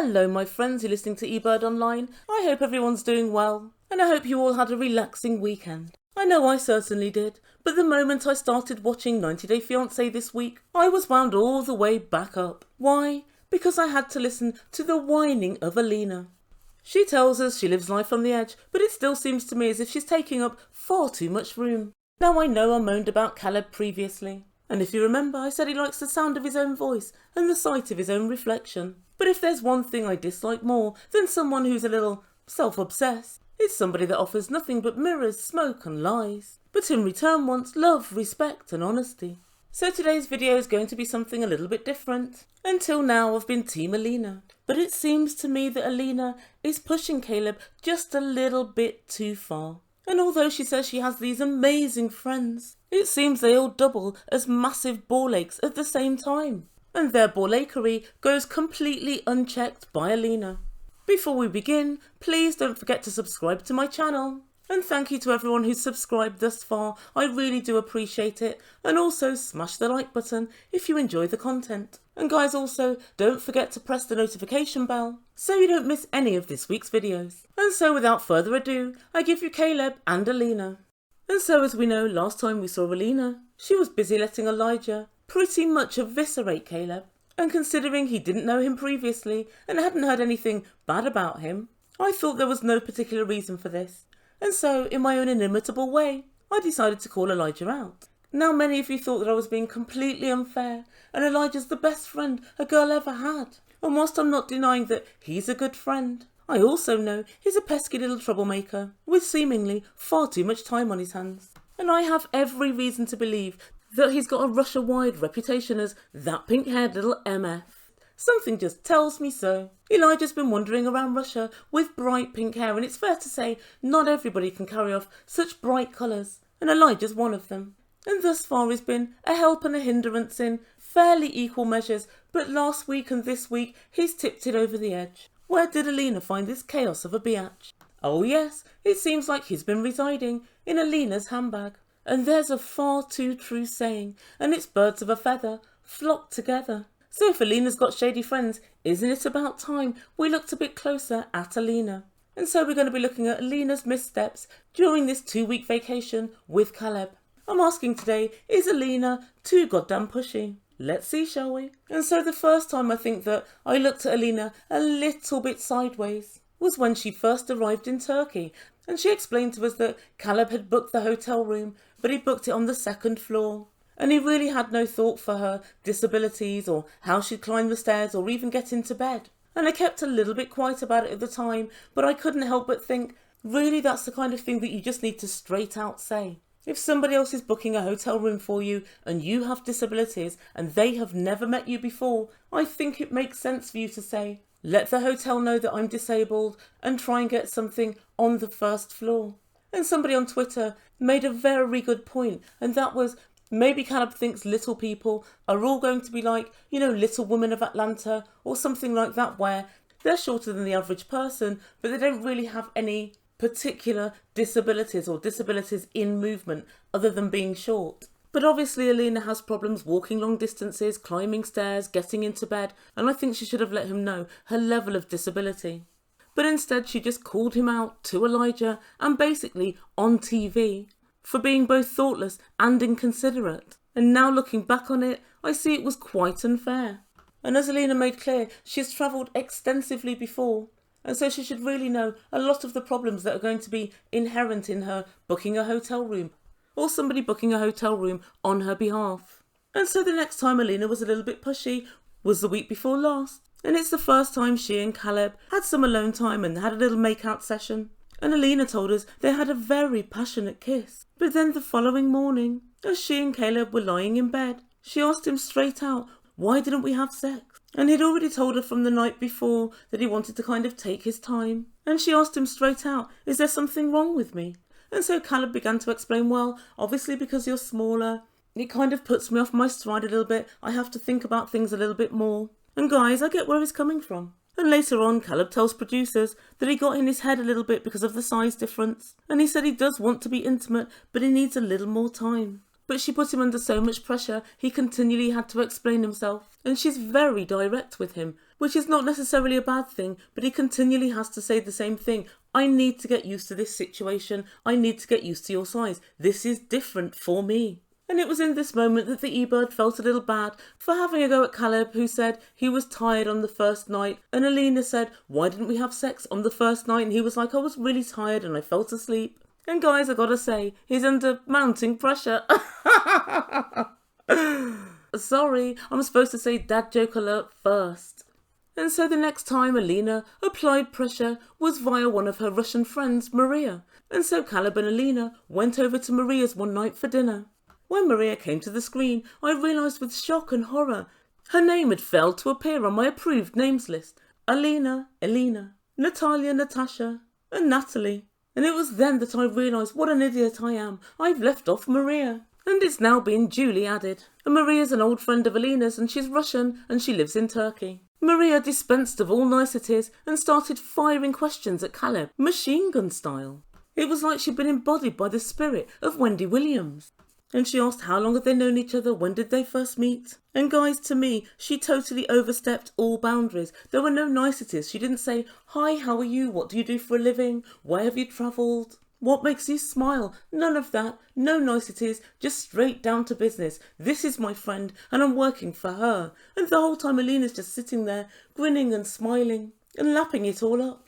Hello my friends who are listening to Ebird Online. I hope everyone's doing well, and I hope you all had a relaxing weekend. I know I certainly did, but the moment I started watching 90 Day Fiancé this week, I was wound all the way back up. Why? Because I had to listen to the whining of Alina. She tells us she lives life on the edge, but it still seems to me as if she's taking up far too much room. Now I know I moaned about Caleb previously, and if you remember I said he likes the sound of his own voice and the sight of his own reflection. But if there's one thing I dislike more than someone who's a little self-obsessed, it's somebody that offers nothing but mirrors, smoke and lies, but in return wants love, respect and honesty. So today's video is going to be something a little bit different. Until now I've been Team Alina, but it seems to me that Alina is pushing Caleb just a little bit too far. And although she says she has these amazing friends, it seems they all double as massive ball aches at the same time. And their ballachery goes completely unchecked by Alina. Before we begin, please don't forget to subscribe to my channel. And thank you to everyone who's subscribed thus far, I really do appreciate it. And also smash the like button if you enjoy the content. And guys, also don't forget to press the notification bell so you don't miss any of this week's videos. And so without further ado, I give you Caleb and Alina. And so as we know, last time we saw Alina, she was busy letting Elijah pretty much eviscerate Caleb. And considering he didn't know him previously and hadn't heard anything bad about him, I thought there was no particular reason for this. And so, in my own inimitable way, I decided to call Elijah out. Now many of you thought that I was being completely unfair, and Elijah's the best friend a girl ever had. And whilst I'm not denying that he's a good friend, I also know he's a pesky little troublemaker with seemingly far too much time on his hands. And I have every reason to believe that he's got a Russia-wide reputation as that pink-haired little MF. Something just tells me so. Elijah's been wandering around Russia with bright pink hair, and it's fair to say not everybody can carry off such bright colours, and Elijah's one of them. And thus far he's been a help and a hindrance in fairly equal measures, but last week and this week he's tipped it over the edge. Where did Alina find this chaos of a biatch? Oh yes, it seems like he's been residing in Alina's handbag. And there's a far too true saying, and it's birds of a feather flock together. So if Alina's got shady friends, isn't it about time we looked a bit closer at Alina? And so we're going to be looking at Alina's missteps during this 2-week vacation with Caleb. I'm asking today, is Alina too goddamn pushy? Let's see, shall we? And so the first time I think that I looked at Alina a little bit sideways was when she first arrived in Turkey. And she explained to us that Caleb had booked the hotel room, but he booked it on the 2nd floor. And he really had no thought for her disabilities or how she'd climb the stairs or even get into bed. And I kept a little bit quiet about it at the time, but I couldn't help but think, really that's the kind of thing that you just need to straight out say. If somebody else is booking a hotel room for you and you have disabilities and they have never met you before, I think it makes sense for you to say, let the hotel know that I'm disabled and try and get something on the 1st floor. And somebody on Twitter made a very good point, and that was, maybe Caleb thinks little people are all going to be like, Little Women of Atlanta or something like that, where they're shorter than the average person, but they don't really have any particular disabilities or disabilities in movement other than being short. But obviously Alina has problems walking long distances, climbing stairs, getting into bed, and I think she should have let him know her level of disability. But instead she just called him out to Elijah and basically on TV for being both thoughtless and inconsiderate. And now looking back on it, I see it was quite unfair. And as Alina made clear, she's travelled extensively before, and so she should really know a lot of the problems that are going to be inherent in her booking a hotel room or somebody booking a hotel room on her behalf. And so the next time Alina was a little bit pushy was the week before last. And it's the first time she and Caleb had some alone time and had a little make-out session. And Alina told us they had a very passionate kiss. But then the following morning, as she and Caleb were lying in bed, she asked him straight out, why didn't we have sex? And he'd already told her from the night before that he wanted to kind of take his time. And she asked him straight out, is there something wrong with me? And so Caleb began to explain, well, obviously because you're smaller, it kind of puts me off my stride a little bit. I have to think about things a little bit more. And guys, I get where he's coming from. And later on, Caleb tells producers that he got in his head a little bit because of the size difference. And he said he does want to be intimate, but he needs a little more time. but she put him under so much pressure he continually had to explain himself. And she's very direct with him, which is not necessarily a bad thing, but he continually has to say the same thing. I need to get used to this situation. I need to get used to your size. This is different for me. And it was in this moment that the Ebird felt a little bad for having a go at Caleb, who said he was tired on the first night. And Alina said, why didn't we have sex on the first night? And he was like, I was really tired and I fell asleep. And guys, I gotta say, he's under mounting pressure. Sorry, I'm supposed to say dad joke alert first. And so the next time Alina applied pressure was via one of her Russian friends, Maria. And so Caleb and Alina went over to Maria's one night for dinner. When Maria came to the screen, I realised with shock and horror her name had failed to appear on my approved names list. Alina, Elena, Natalia, Natasha, and Natalie. And it was then that I realised what an idiot I am. I've left off Maria. And it's now been duly added. And Maria's an old friend of Alina's, and she's Russian and she lives in Turkey. Maria dispensed of all niceties and started firing questions at Caleb, machine gun style. It was like she'd been embodied by the spirit of Wendy Williams. And she asked how long had they known each other, when did they first meet? And guys, to me, she totally overstepped all boundaries. There were no niceties. She didn't say, hi, how are you? What do you do for a living? Where have you travelled? What makes you smile? None of that. No niceties. Just straight down to business. This is my friend and I'm working for her. And the whole time Alina's just sitting there, grinning and smiling and lapping it all up.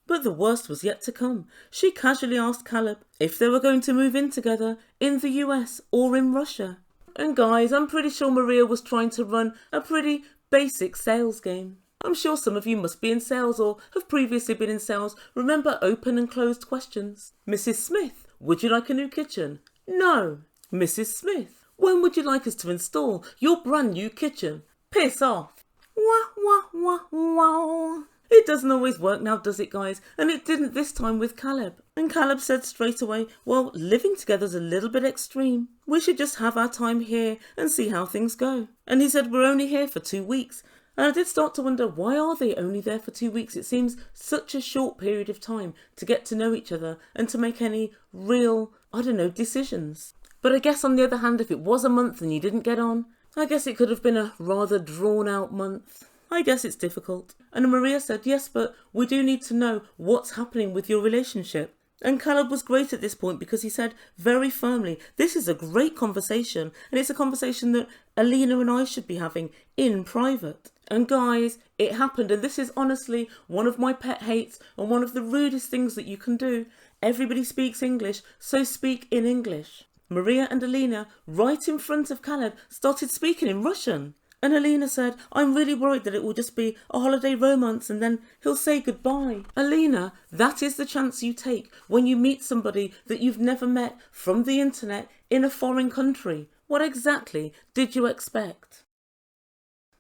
But the worst was yet to come. She casually asked Caleb if they were going to move in together in the US or in Russia. And guys, I'm pretty sure Maria was trying to run a pretty basic sales game. I'm sure some of you must be in sales or have previously been in sales. Remember open and closed questions. Mrs. Smith, would you like a new kitchen? No. Mrs. Smith, when would you like us to install your brand new kitchen? Piss off. Wah, wah, wah, wah. It doesn't always work now, does it, guys? And it didn't this time with Caleb. And Caleb said straight away, well, living together's a little bit extreme. We should just have our time here and see how things go. And he said, we're only here for 2 weeks. And I did start to wonder, why are they only there for 2 weeks? It seems such a short period of time to get to know each other and to make any real, decisions. But I guess on the other hand, if it was a month and you didn't get on, I guess it could have been a rather drawn out month. I guess it's difficult. And Maria said, yes, but we do need to know what's happening with your relationship. And Caleb was great at this point because he said very firmly, this is a great conversation and it's a conversation that Alina and I should be having in private. And guys, it happened, and this is honestly one of my pet hates and one of the rudest things that you can do. Everybody speaks English, so speak in English. Maria and Alina, right in front of Caleb, started speaking in Russian. And Alina said, I'm really worried that it will just be a holiday romance and then he'll say goodbye. Alina, that is the chance you take when you meet somebody that you've never met from the internet in a foreign country. What exactly did you expect?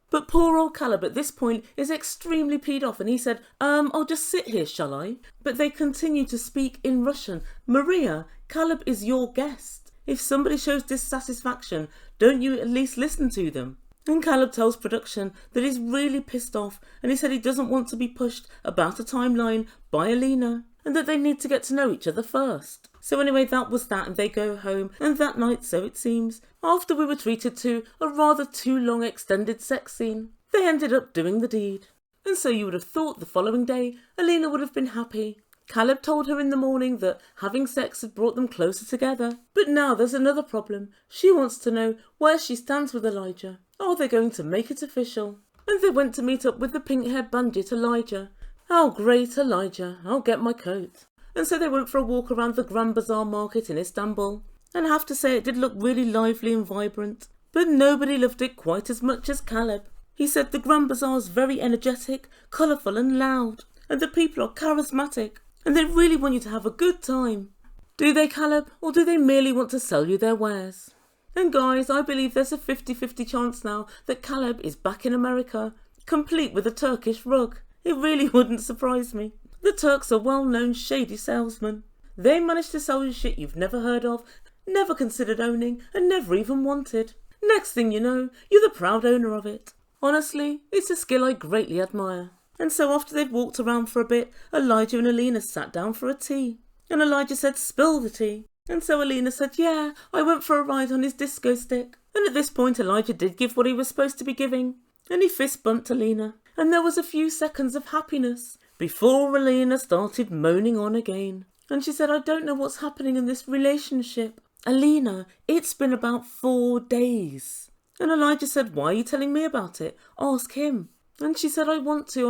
But poor old Caleb at this point is extremely peed off and he said, I'll just sit here, shall I? But they continue to speak in Russian. Maria, Caleb is your guest. If somebody shows dissatisfaction, don't you at least listen to them? And Caleb tells production that he's really pissed off and he said he doesn't want to be pushed about a timeline by Alina and that they need to get to know each other first. So anyway, that was that, and they go home, and that night, so it seems, after we were treated to a rather too long extended sex scene, they ended up doing the deed. And so you would have thought the following day Alina would have been happy. Caleb told her in the morning that having sex had brought them closer together. But now there's another problem. She wants to know where she stands with Elijah. Are they going to make it official? And they went to meet up with the pink-haired bandit Elijah. Oh great, Elijah, I'll get my coat. And so they went for a walk around the Grand Bazaar market in Istanbul. And I have to say it did look really lively and vibrant. But nobody loved it quite as much as Caleb. He said the Grand Bazaar's very energetic, colourful and loud. And the people are charismatic. And they really want you to have a good time. Do they, Caleb, or do they merely want to sell you their wares? And guys, I believe there's a 50-50 chance now that Caleb is back in America, complete with a Turkish rug. It really wouldn't surprise me. The Turks are well-known shady salesmen. They manage to sell you shit you've never heard of, never considered owning, and never even wanted. Next thing you know, you're the proud owner of it. Honestly, it's a skill I greatly admire. And so after they'd walked around for a bit, Elijah and Alina sat down for a tea. And Elijah said, spill the tea. And so Alina said, yeah, I went for a ride on his disco stick. And at this point Elijah did give what he was supposed to be giving. And he fist bumped Alina. And there was a few seconds of happiness before Alina started moaning on again. And she said, I don't know what's happening in this relationship. Alina, it's been about 4 days. And Elijah said, why are you telling me about it? Ask him. And she said, I want to.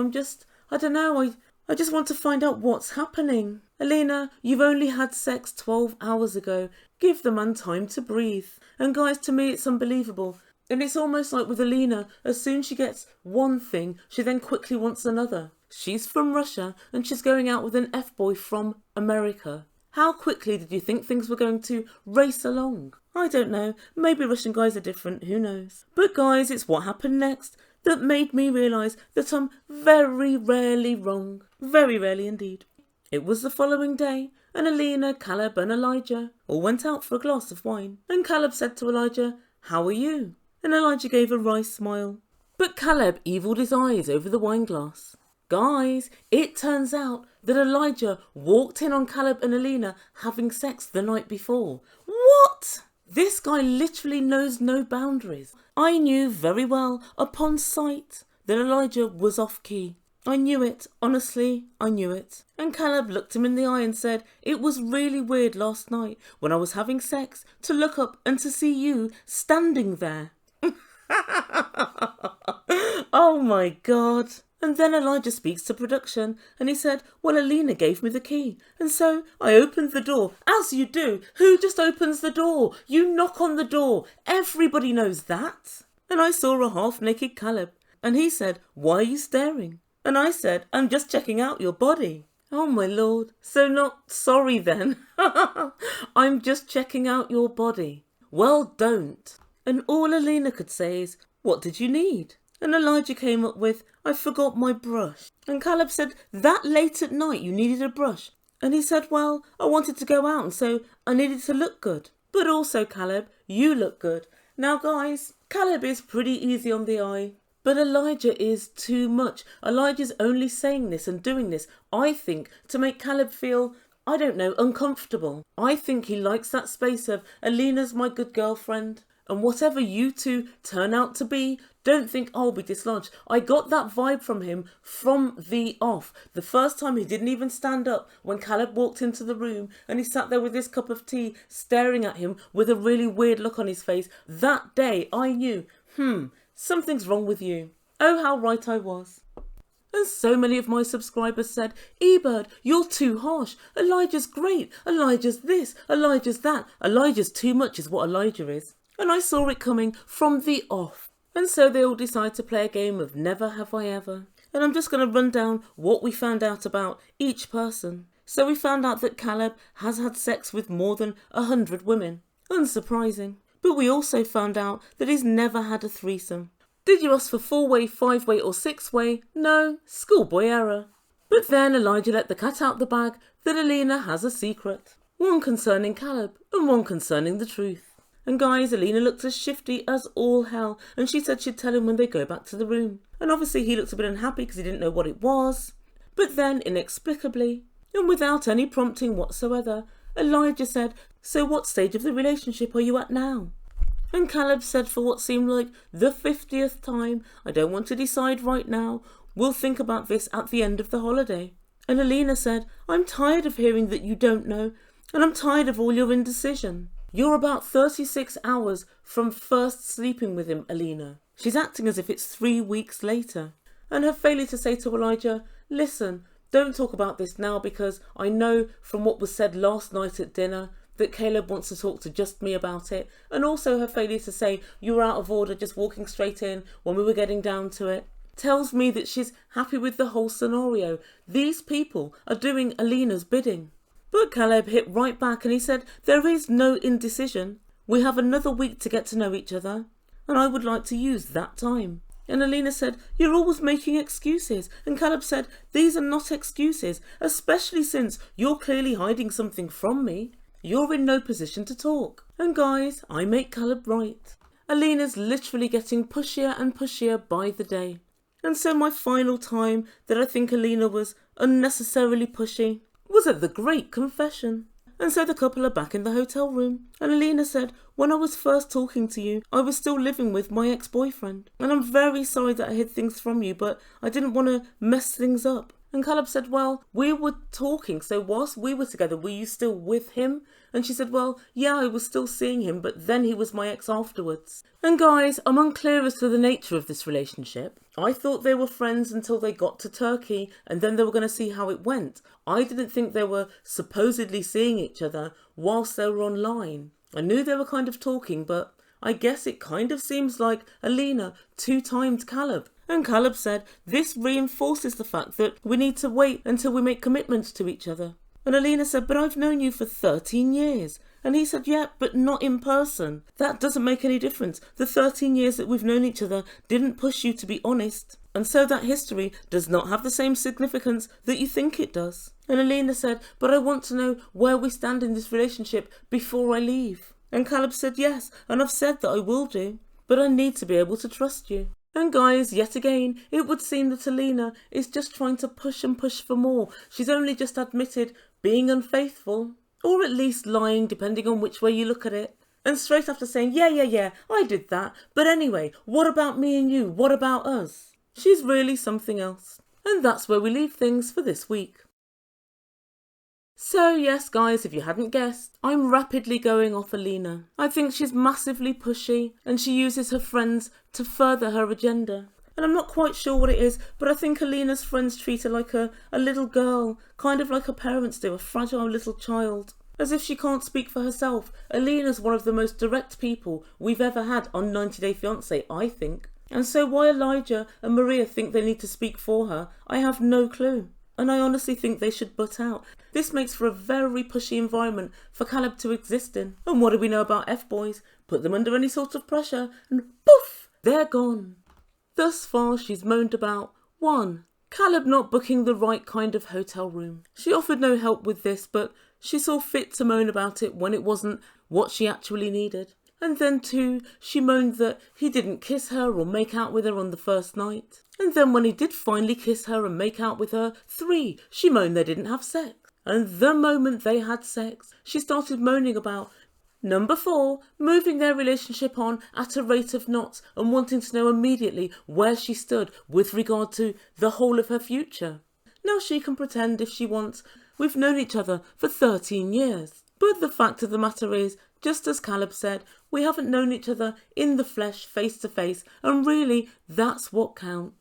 I don't know. I just want to find out what's happening. Alina, you've only had sex 12 hours ago. Give the man time to breathe. And guys, to me, it's unbelievable. And it's almost like with Alina, as soon as she gets one thing, she then quickly wants another. She's from Russia and she's going out with an F-boy from America. How quickly did you think things were going to race along? I don't know. Maybe Russian guys are different. Who knows? But guys, it's what happened next that made me realise that I'm very rarely wrong. Very rarely indeed. It was the following day, and Alina, Caleb and Elijah all went out for a glass of wine. And Caleb said to Elijah, how are you? And Elijah gave a wry smile. But Caleb evilled his eyes over the wine glass. Guys, it turns out that Elijah walked in on Caleb and Alina having sex the night before. What? This guy literally knows no boundaries. I knew very well upon sight that Elijah was off key. I knew it. Honestly, I knew it. And Caleb looked him in the eye and said, it was really weird last night when I was having sex to look up and to see you standing there. Oh my God. And then Elijah speaks to production and he said, well, Alina gave me the key. And so I opened the door. As you do. Who just opens the door? You knock on the door. Everybody knows that. And I saw a half-naked Caleb. And he said, why are you staring? And I said, I'm just checking out your body. Oh my Lord. So not sorry then. I'm just checking out your body. Well, don't. And all Alina could say is, what did you need? And Elijah came up with, I forgot my brush. And Caleb said, that late at night you needed a brush. And he said, well, I wanted to go out and so I needed to look good. But also, Caleb, you look good. Now guys, Caleb is pretty easy on the eye. But Elijah is too much. Elijah's only saying this and doing this, I think, to make Caleb feel, I don't know, uncomfortable. I think he likes that space of, Alina's my good girlfriend. And whatever you two turn out to be, don't think I'll be dislodged. I got that vibe from him from the off. The first time he didn't even stand up when Caleb walked into the room and he sat there with his cup of tea staring at him with a really weird look on his face. That day I knew, something's wrong with you. Oh, how right I was. And so many of my subscribers said, Ebird, you're too harsh. Elijah's great. Elijah's this. Elijah's that. Elijah's too much is what Elijah is. And I saw it coming from the off. And so they all decided to play a game of Never Have I Ever. And I'm just going to run down what we found out about each person. So we found out that Caleb has had sex with more than 100 women. Unsurprising. But we also found out that he's never had a threesome. Did you ask for 4-way, 5-way or 6-way? No, schoolboy error. But then Elijah let the cat out the bag that Alina has a secret. One concerning Caleb and one concerning the truth. And guys, Alina looked as shifty as all hell and she said she'd tell him when they go back to the room. And obviously he looked a bit unhappy because he didn't know what it was. But then, inexplicably, and without any prompting whatsoever, Elijah said, so what stage of the relationship are you at now? And Caleb said for what seemed like the 50th time, I don't want to decide right now. We'll think about this at the end of the holiday. And Alina said, I'm tired of hearing that you don't know and I'm tired of all your indecision. You're about 36 hours from first sleeping with him, Alina. She's acting as if it's 3 weeks later. And her failure to say to Elijah, listen, don't talk about this now because I know from what was said last night at dinner that Caleb wants to talk to just me about it. And also her failure to say you were out of order just walking straight in when we were getting down to it tells me that she's happy with the whole scenario. These people are doing Alina's bidding. But Caleb hit right back and he said, there is no indecision. We have another week to get to know each other and I would like to use that time. And Alina said, you're always making excuses. And Caleb said, these are not excuses, especially since you're clearly hiding something from me. You're in no position to talk. And guys, I make Caleb right. Alina's literally getting pushier and pushier by the day. And so my final time that I think Alina was unnecessarily pushy was at the Great Confession. And so the couple are back in the hotel room. And Alina said, when I was first talking to you, I was still living with my ex-boyfriend. And I'm very sorry that I hid things from you, but I didn't want to mess things up. And Caleb said, well, we were talking, so whilst we were together, were you still with him? And she said, well, yeah, I was still seeing him, but then he was my ex afterwards. And guys, I'm unclear as to the nature of this relationship. I thought they were friends until they got to Turkey, and then they were going to see how it went. I didn't think they were supposedly seeing each other whilst they were online. I knew they were kind of talking, but I guess it kind of seems like Alina two-timed Caleb. And Caleb said, this reinforces the fact that we need to wait until we make commitments to each other. And Alina said, but I've known you for 13 years. And he said, yeah, but not in person. That doesn't make any difference. The 13 years that we've known each other didn't push you to be honest. And so that history does not have the same significance that you think it does. And Alina said, but I want to know where we stand in this relationship before I leave. And Caleb said, yes, and I've said that I will do, but I need to be able to trust you. And guys, yet again, it would seem that Alina is just trying to push and push for more. She's only just admitted being unfaithful, or at least lying, depending on which way you look at it. And straight after saying, yeah, I did that. But anyway, what about me and you? What about us? She's really something else. And that's where we leave things for this week. So yes guys, if you hadn't guessed, I'm rapidly going off Alina. I think she's massively pushy and she uses her friends to further her agenda. And I'm not quite sure what it is, but I think Alina's friends treat her like a little girl, kind of like her parents do, a fragile little child. As if she can't speak for herself. Alina's one of the most direct people we've ever had on 90 Day Fiancé, I think. And so why Elijah and Maria think they need to speak for her, I have no clue. And I honestly think they should butt out. This makes for a very pushy environment for Caleb to exist in. And what do we know about F-boys? Put them under any sort of pressure and poof, they're gone. Thus far she's moaned about 1. Caleb not booking the right kind of hotel room. She offered no help with this, but she saw fit to moan about it when it wasn't what she actually needed. And then 2, she moaned that he didn't kiss her or make out with her on the first night. And then when he did finally kiss her and make out with her, 3, she moaned they didn't have sex. And the moment they had sex, she started moaning about number 4, moving their relationship on at a rate of knots and wanting to know immediately where she stood with regard to the whole of her future. Now she can pretend if she wants, we've known each other for 13 years. But the fact of the matter is, just as Caleb said, we haven't known each other in the flesh, face to face, and really, that's what counts.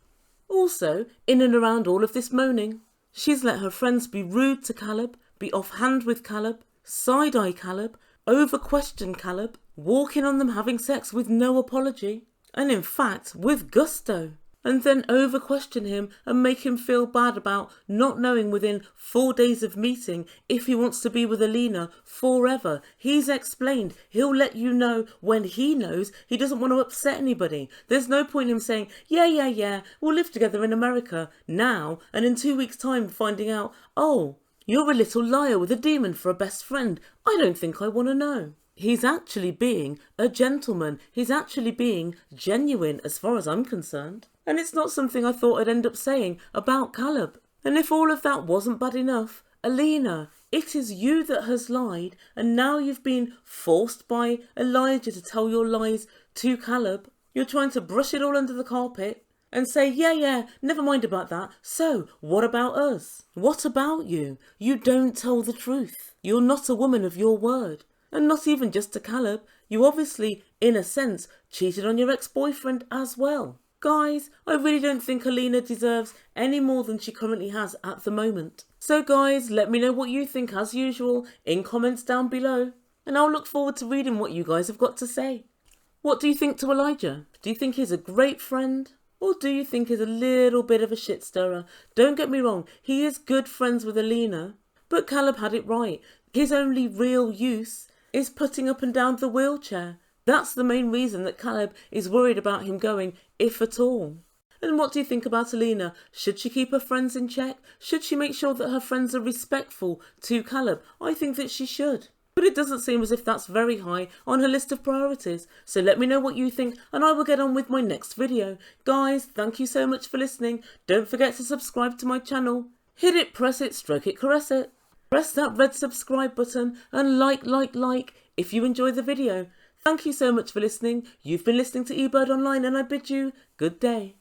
Also, in and around all of this moaning, she's let her friends be rude to Caleb, be offhand with Caleb, side-eye Caleb, over-question Caleb, walk in on them having sex with no apology, and in fact, with gusto. And then over-question him and make him feel bad about not knowing within 4 days of meeting if he wants to be with Alina forever. He's explained he'll let you know when he knows. He doesn't want to upset anybody. There's no point in him saying, yeah, we'll live together in America now, and in 2 weeks' time finding out, oh, you're a little liar with a demon for a best friend. I don't think I want to know. He's actually being a gentleman. He's actually being genuine as far as I'm concerned. And it's not something I thought I'd end up saying about Caleb. And if all of that wasn't bad enough, Alina, it is you that has lied, and now you've been forced by Elijah to tell your lies to Caleb. You're trying to brush it all under the carpet and say, yeah, never mind about that. So, what about us? What about you? You don't tell the truth. You're not a woman of your word. And not even just to Caleb. You obviously, in a sense, cheated on your ex-boyfriend as well. Guys, I really don't think Alina deserves any more than she currently has at the moment. So guys, let me know what you think as usual in comments down below. And I'll look forward to reading what you guys have got to say. What do you think to Elijah? Do you think he's a great friend? Or do you think he's a little bit of a shit stirrer? Don't get me wrong, he is good friends with Alina. But Caleb had it right. His only real use is putting up and down the wheelchair. That's the main reason that Caleb is worried about him going, if at all. And what do you think about Alina? Should she keep her friends in check? Should she make sure that her friends are respectful to Caleb? I think that she should. But it doesn't seem as if that's very high on her list of priorities. So let me know what you think and I will get on with my next video. Guys, thank you so much for listening. Don't forget to subscribe to my channel. Hit it, press it, stroke it, caress it. Press that red subscribe button and like if you enjoy the video. Thank you so much for listening. You've been listening to Ebird Online and I bid you good day.